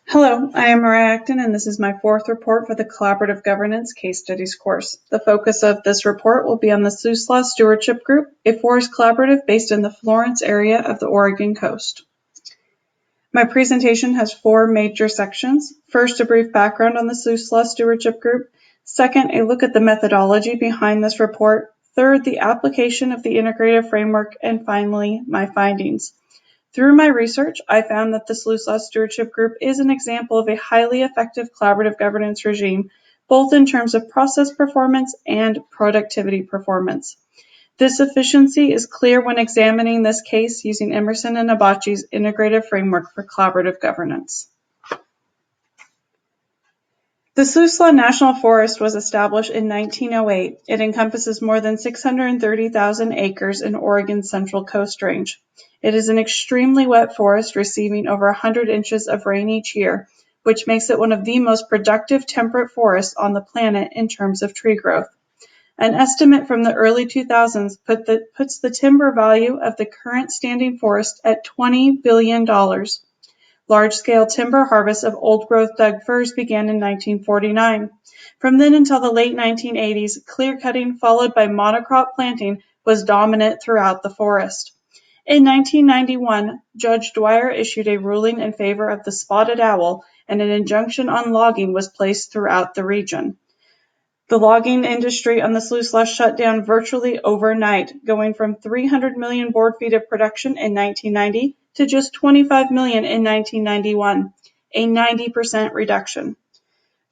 Hello, I am Mariah Acton, and this is my fourth report for the Collaborative Governance Case Studies course. The focus of this report will be on the Siuslaw Stewardship Group, a forest collaborative based in the Florence area of the Oregon coast. My presentation has four major sections. First, a brief background on the Siuslaw Stewardship Group. Second, a look at the methodology behind this report. Third, the application of the integrative framework. And finally, my findings. Through my research, I found that the Siuslaw Stewardship Group is an example of a highly effective collaborative governance regime, both in terms of process performance and productivity performance. This efficiency is clear when examining this case using Emerson and Abachi's integrative framework for collaborative governance. The Siuslaw National Forest was established in 1908. It encompasses more than 630,000 acres in Oregon's Central Coast Range. It is an extremely wet forest receiving over 100 inches of rain each year, which makes it one of the most productive temperate forests on the planet in terms of tree growth. An estimate from the early 2000s puts the timber value of the current standing forest at $20 billion. Large-scale timber harvests of old-growth Doug firs began in 1949. From then until the late 1980s, clear-cutting followed by monocrop planting was dominant throughout the forest. In 1991, Judge Dwyer issued a ruling in favor of the spotted owl, and an injunction on logging was placed throughout the region. The logging industry on the Siuslaw shut down virtually overnight, going from 300 million board feet of production in 1990 to just 25 million in 1991, a 90% reduction.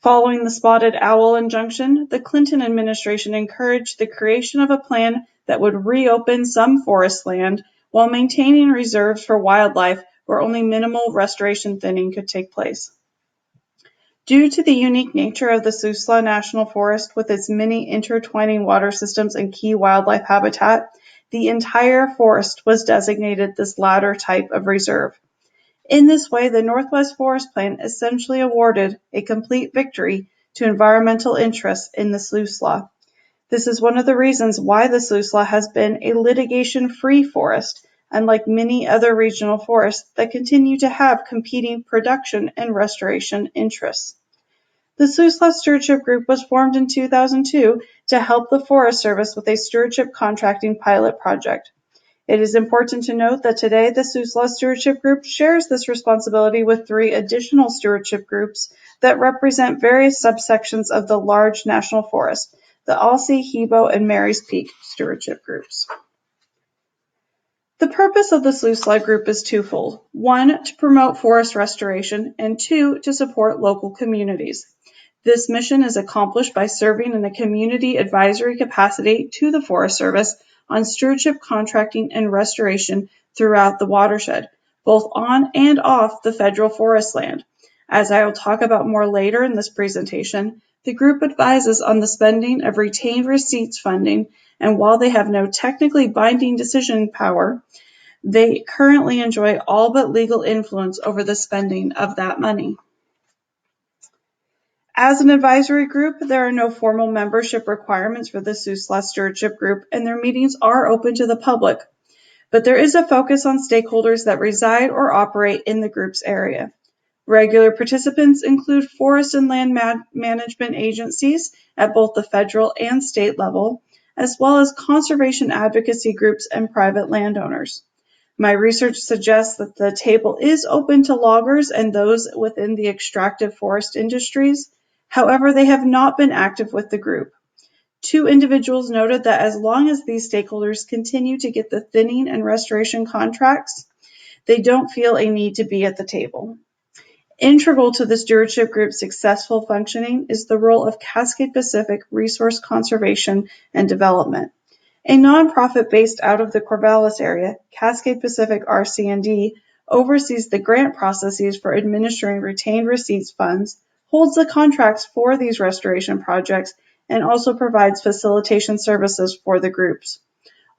Following the spotted owl injunction, the Clinton administration encouraged the creation of a plan that would reopen some forest land while maintaining reserves for wildlife where only minimal restoration thinning could take place. Due to the unique nature of the Siuslaw National Forest with its many intertwining water systems and key wildlife habitat, the entire forest was designated this latter type of reserve. In this way, the Northwest Forest Plan essentially awarded a complete victory to environmental interests in the Siuslaw. This is one of the reasons why the Siuslaw has been a litigation-free forest, unlike many other regional forests that continue to have competing production and restoration interests. The Siuslaw Stewardship Group was formed in 2002 to help the Forest Service with a stewardship contracting pilot project. It is important to note that today the Siuslaw Stewardship Group shares this responsibility with three additional stewardship groups that represent various subsections of the large national forest, the Alsea, Hebo, and Mary's Peak stewardship groups. The purpose of the Siuslaw Group is twofold. One, to promote forest restoration, and two, to support local communities. This mission is accomplished by serving in a community advisory capacity to the Forest Service on stewardship contracting and restoration throughout the watershed, both on and off the federal forest land. As I will talk about more later in this presentation, the group advises on the spending of retained receipts funding, and while they have no technically binding decision power, they currently enjoy all but legal influence over the spending of that money. As an advisory group, there are no formal membership requirements for the Siuslaw Stewardship Group, and their meetings are open to the public. But there is a focus on stakeholders that reside or operate in the group's area. Regular participants include forest and land management agencies at both the federal and state level, as well as conservation advocacy groups and private landowners. My research suggests that the table is open to loggers and those within the extractive forest industries. However, they have not been active with the group. Two individuals noted that as long as these stakeholders continue to get the thinning and restoration contracts, they don't feel a need to be at the table. Integral to the stewardship group's successful functioning is the role of Cascade Pacific Resource Conservation and Development. A nonprofit based out of the Corvallis area, Cascade Pacific RC&D oversees the grant processes for administering retained receipts funds, holds the contracts for these restoration projects, and also provides facilitation services for the groups.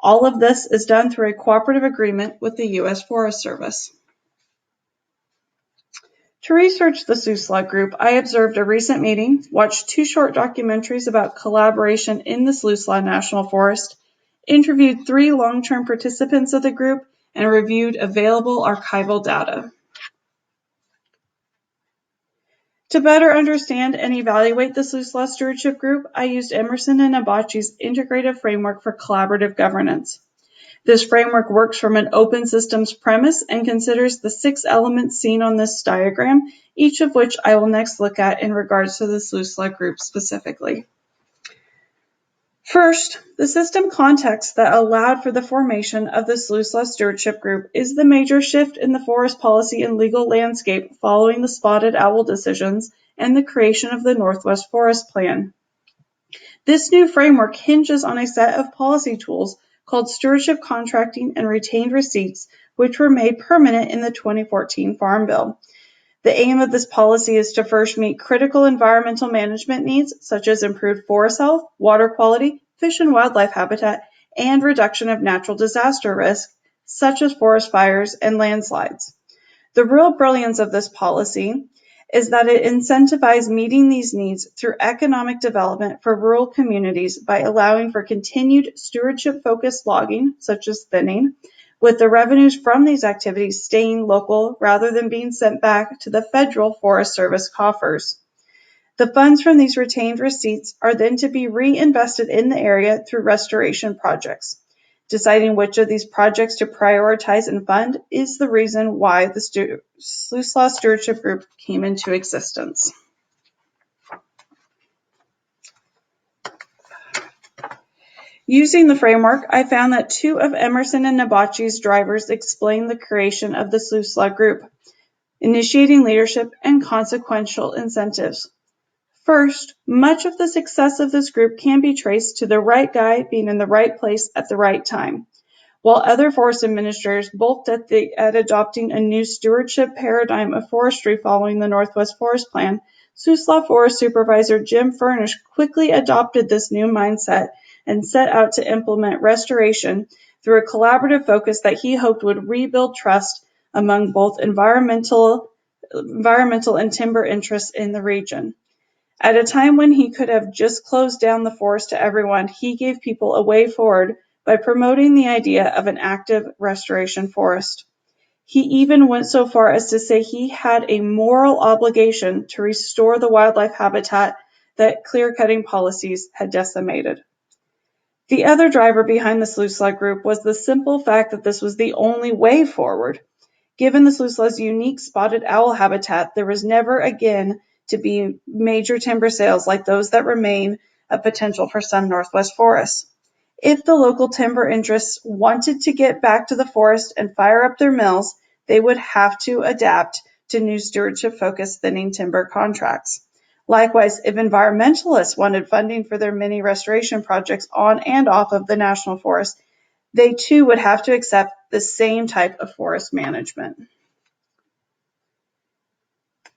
All of this is done through a cooperative agreement with the U.S. Forest Service. To research the Siuslaw Group, I observed a recent meeting, watched two short documentaries about collaboration in the Siuslaw National Forest, interviewed three long-term participants of the group, and reviewed available archival data. To better understand and evaluate the Siuslaw Stewardship Group, I used Emerson and Nabachi's integrative framework for collaborative governance. This framework works from an open systems premise and considers the 6 elements seen on this diagram, each of which I will next look at in regards to the Siuslaw Group specifically. First, the system context that allowed for the formation of the Siuslaw Stewardship Group is the major shift in the forest policy and legal landscape following the spotted owl decisions and the creation of the Northwest Forest Plan. This new framework hinges on a set of policy tools called stewardship contracting and retained receipts, which were made permanent in the 2014 Farm Bill. The aim of this policy is to first meet critical environmental management needs, such as improved forest health, water quality, fish and wildlife habitat, and reduction of natural disaster risk, such as forest fires and landslides. The real brilliance of this policy is that it incentivizes meeting these needs through economic development for rural communities by allowing for continued stewardship-focused logging, such as thinning, with the revenues from these activities staying local rather than being sent back to the federal Forest Service coffers. The funds from these retained receipts are then to be reinvested in the area through restoration projects. Deciding which of these projects to prioritize and fund is the reason why the Siuslaw Stewardship Group came into existence. Using the framework, I found that 2 of Emerson and Nabachi's drivers explain the creation of the Siuslaw Group: initiating leadership and consequential incentives. First, much of the success of this group can be traced to the right guy being in the right place at the right time. While other forest administrators balked at adopting a new stewardship paradigm of forestry following the Northwest Forest Plan, Siuslaw Forest Supervisor Jim Furnish quickly adopted this new mindset and set out to implement restoration through a collaborative focus that he hoped would rebuild trust among both environmental and timber interests in the region. At a time when he could have just closed down the forest to everyone, he gave people a way forward by promoting the idea of an active restoration forest. He even went so far as to say he had a moral obligation to restore the wildlife habitat that clear-cutting policies had decimated. The other driver behind the Siuslaw Group was the simple fact that this was the only way forward. Given the Siuslaw's unique spotted owl habitat, there was never again to be major timber sales like those that remain a potential for some Northwest forests. If the local timber interests wanted to get back to the forest and fire up their mills, they would have to adapt to new stewardship-focused thinning timber contracts. Likewise, if environmentalists wanted funding for their mini restoration projects on and off of the national forest, they too would have to accept the same type of forest management.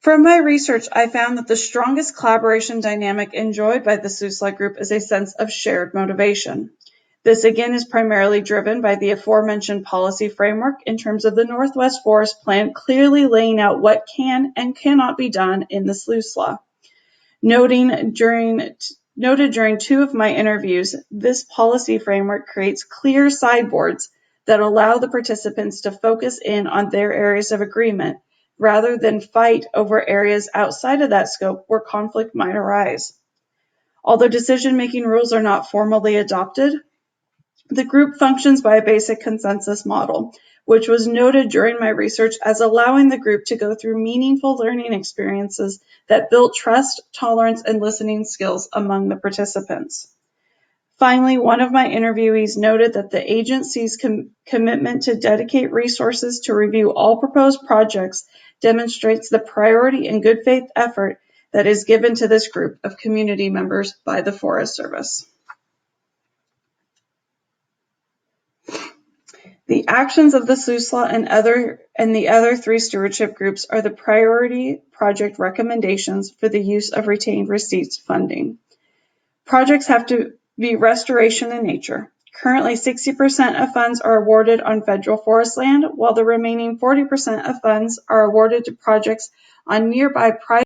From my research, I found that the strongest collaboration dynamic enjoyed by the Siuslaw Group is a sense of shared motivation. This again is primarily driven by the aforementioned policy framework in terms of the Northwest Forest Plan clearly laying out what can and cannot be done in the Siuslaw. Noted during 2 of my interviews, this policy framework creates clear sideboards that allow the participants to focus in on their areas of agreement rather than fight over areas outside of that scope where conflict might arise. Although decision-making rules are not formally adopted, the group functions by a basic consensus model, which was noted during my research as allowing the group to go through meaningful learning experiences that built trust, tolerance, and listening skills among the participants. Finally, one of my interviewees noted that the agency's commitment to dedicate resources to review all proposed projects demonstrates the priority and good faith effort that is given to this group of community members by the Forest Service. The actions of the Siuslaw and the other 3 stewardship groups are the priority project recommendations for the use of retained receipts funding. Projects have to be restoration in nature. Currently, 60% of funds are awarded on federal forest land, while the remaining 40% of funds are awarded to projects on nearby private